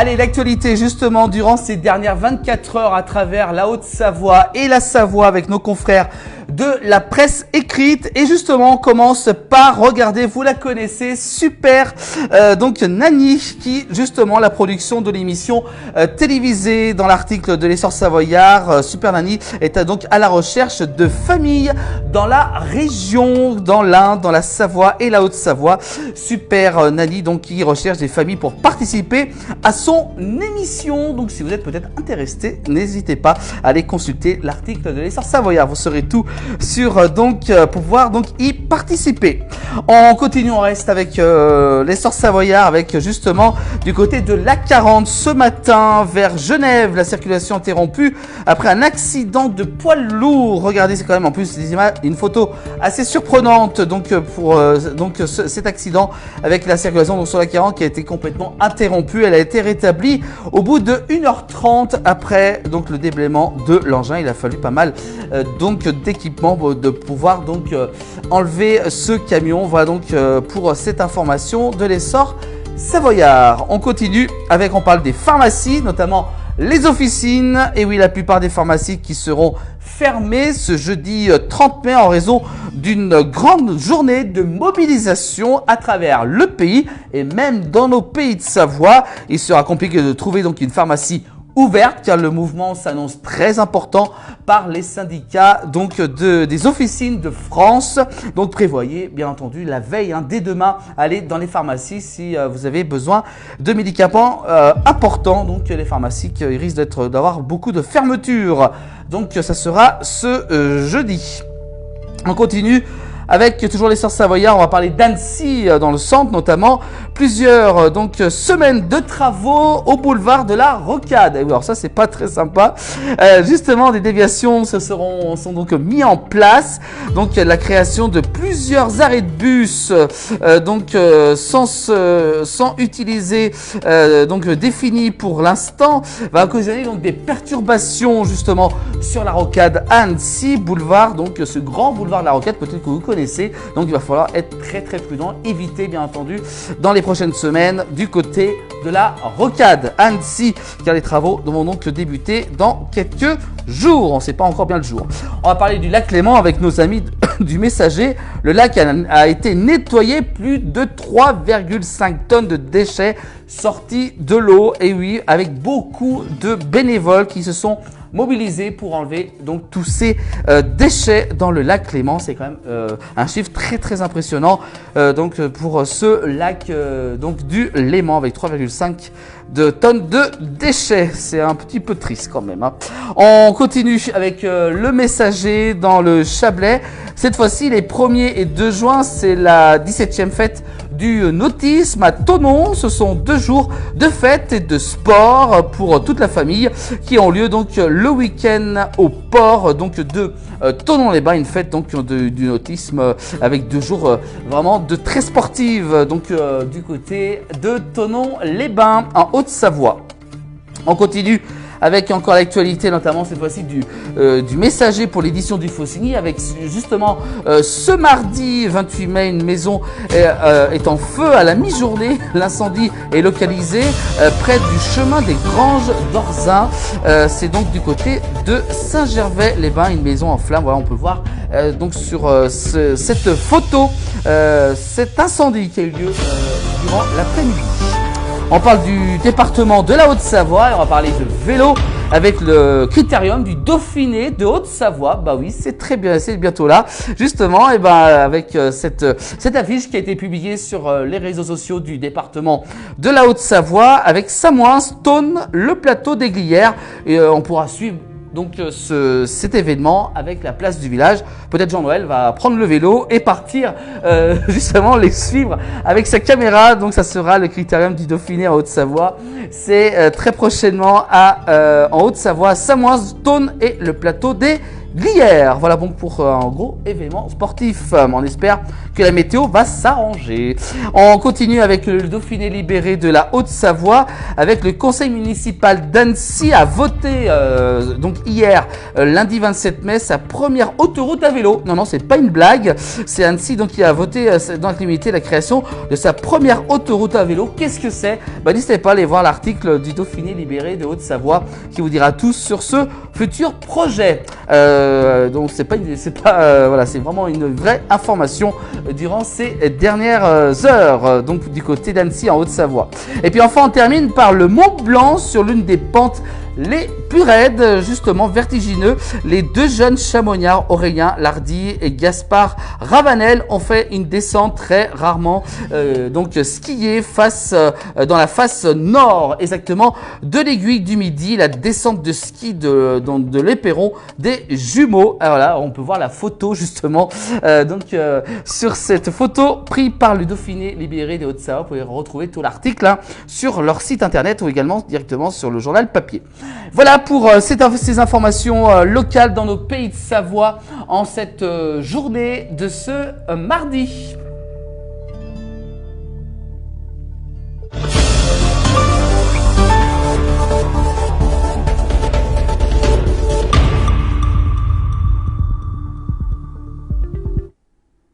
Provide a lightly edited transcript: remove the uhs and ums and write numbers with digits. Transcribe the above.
Allez, l'actualité justement durant ces dernières 24 heures à travers la Haute-Savoie et la Savoie avec nos confrères de la presse écrite. Et justement, on commence par regarder, vous la connaissez, Super donc Nani, qui justement la production de l'émission télévisée dans l'article de l'essor savoyard. Super Nani est donc à la recherche de familles dans la région, dans l'Ain, dans la Savoie et la Haute-Savoie. Super Nani donc qui recherche des familles pour participer à son émission. Donc si vous êtes peut-être intéressé, n'hésitez pas à aller consulter l'article de l'essor savoyard. Vous saurez tout sur pour pouvoir y participer. On continue, on reste avec l'essor savoyard avec justement du côté de l'A40 ce matin vers Genève, la circulation interrompue après un accident de poids lourd. Regardez, c'est quand même en plus des images, une photo assez surprenante pour cet accident avec la circulation sur l'A40 qui a été complètement interrompue. Elle a été rétablie au bout de 1h30 après le déblaiement de l'engin. Il a fallu pas mal d'équipement de pouvoir enlever ce camion. Voilà pour cette information de l'essor savoyard. On continue avec, on parle des pharmacies, notamment les officines. Et oui, la plupart des pharmacies qui seront fermées ce jeudi 30 mai en raison d'une grande journée de mobilisation à travers le pays et même dans nos pays de Savoie. Il sera compliqué de trouver une pharmacie ouverte car le mouvement s'annonce très important par les syndicats des officines de France. Donc prévoyez bien entendu la veille dès demain aller dans les pharmacies si vous avez besoin de médicaments importants. Donc les pharmacies qui risquent d'avoir beaucoup de fermetures. Donc ça sera ce jeudi. On continue avec toujours l'essor savoyard. On va parler d'Annecy dans le centre notamment. Plusieurs semaines de travaux au boulevard de la Rocade. Et oui, alors ça c'est pas très sympa. Justement, des déviations sont mis en place. Donc la création de plusieurs arrêts de bus sans utiliser définis pour l'instant va occasionner des perturbations justement sur la Rocade à Annecy boulevard. Ce grand boulevard de la Rocade, peut-être que vous connaissez. Donc il va falloir être très très prudent, éviter bien entendu dans les prochaines semaines du côté de la Rocade Annecy, car les travaux vont débuter dans quelques jours. On ne sait pas encore bien le jour. On va parler du lac Clément avec nos amis du Messager. Le lac a été nettoyé, plus de 3,5 tonnes de déchets sortis de l'eau. Et oui, avec beaucoup de bénévoles qui se sont mobilisés pour enlever tous ces déchets dans le lac Clément. C'est quand même un chiffre très très impressionnant pour ce lac du Léman avec 3,5 tonnes de déchets. C'est un petit peu triste quand même. On continue avec le Messager dans le Chablais. Cette fois-ci, les 1er et 2 juin, c'est la 17e fête du nautisme à Thonon. Ce sont 2 jours de fête et de sport pour toute la famille qui ont lieu le week-end au port de Thonon-les-Bains, une fête du nautisme avec 2 jours vraiment de très sportive du côté de Thonon-les-Bains en Haute-Savoie. On continue avec encore l'actualité, notamment cette fois-ci du Messager pour l'édition du Faucigny, avec justement ce mardi 28 mai, une maison est en feu à la mi-journée. L'incendie est localisé près du chemin des Granges d'Orzin. C'est du côté de Saint-Gervais-les-Bains, une maison en flammes. Voilà, on peut voir sur cette photo cet incendie qui a eu lieu durant l'après-midi. On parle du département de la Haute-Savoie et on va parler de vélo avec le critérium du Dauphiné de Haute-Savoie. Bah oui, c'est très bien, c'est bientôt là. Justement, et avec cette affiche qui a été publiée sur les réseaux sociaux du département de la Haute-Savoie avec Samoins, Stone, le plateau des Glières. Et on pourra suivre cet événement avec la place du village. Peut-être Jean-Noël va prendre le vélo et partir justement les suivre avec sa caméra. Donc ça sera le critérium du Dauphiné en Haute-Savoie. C'est très prochainement en Haute-Savoie, Samoins, Stone et le plateau des Glières. Voilà donc pour un gros événement sportif. On espère que la météo va s'arranger. On continue avec le Dauphiné libéré de la Haute-Savoie, avec le conseil municipal d'Annecy a voté donc hier, lundi 27 mai, sa première autoroute à vélo. Non, c'est pas une blague. C'est Annecy donc qui a voté dans l'unanimité la création de sa première autoroute à vélo. Qu'est-ce que c'est? N'hésitez pas à aller voir l'article du Dauphiné libéré de Haute-Savoie qui vous dira tout sur ce futur projet. Donc c'est vraiment une vraie information durant ces dernières heures, donc du côté d'Annecy en Haute-Savoie. Et puis enfin on termine par le Mont Blanc sur l'une des pentes les plus raides, justement vertigineux. Les deux jeunes chamonniards, Aurélien Lardy et Gaspard Ravanel, ont fait une descente très rarement donc skiée dans la face nord, exactement de l'aiguille du Midi, la descente de ski de l'Éperon des jumeaux. Alors là, on peut voir la photo justement sur cette photo prise par le Dauphiné libéré des Hautes-Savoie. Vous pouvez retrouver tout l'article sur leur site internet ou également directement sur le journal papier. Voilà pour ces informations locales dans nos pays de Savoie en cette journée de ce mardi.